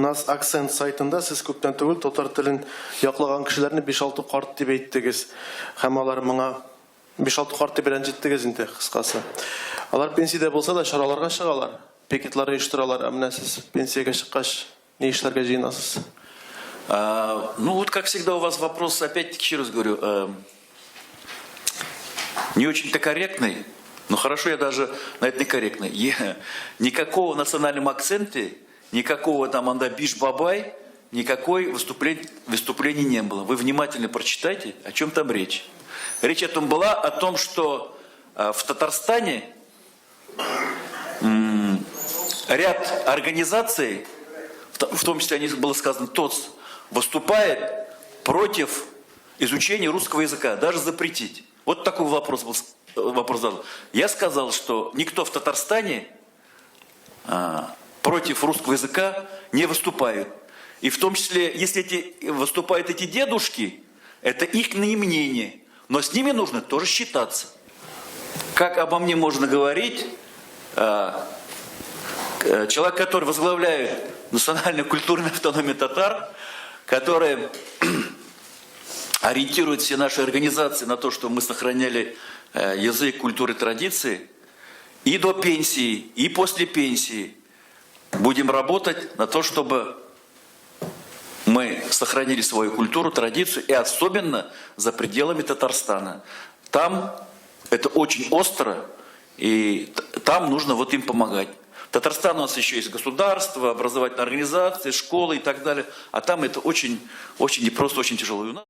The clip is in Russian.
нас акцент сайтында сіз көптен түгел татар тілін яқлаган кешеләрне 5-6 карт дип әйттегез. Һәм алар моңа 5-6 карт дип рәнҗеттегез инде кыскасы. Алар пенсиядә булса да чараларга чыгалар, пикетлар оештыралар. Менә сез пенсиягә чыккач ни эшләргә җыенасыз? Ну вот, как всегда, у вас вопрос, опять-таки, еще раз говорю, не очень-то корректный, но хорошо, я даже на это не корректный. Никакого национального акцента, никакого там анда биш-бабай, никакой выступления не было. Вы внимательно прочитайте, о чем там речь. Речь о том была, о том, что в Татарстане ряд организаций, в том числе о них было сказано ТОЦ, выступает против изучения русского языка, даже запретить. Вот такой вопрос задан. Я сказал, что никто в Татарстане против русского языка не выступает. И в том числе, если выступают эти дедушки, это их мнение, но с ними нужно тоже считаться. Как обо мне можно говорить, человек, который возглавляет национальную культурную автономию татар, который ориентирует все наши организации на то, что мы сохраняли язык, культуру и традиции, и до пенсии, и после пенсии будем работать на то, чтобы мы сохранили свою культуру, традицию, и особенно за пределами Татарстана. Там это очень остро, и там нужно вот им помогать. В Татарстане у нас еще есть государство, образовательные организации, школы и так далее, а там это очень непросто, очень тяжело.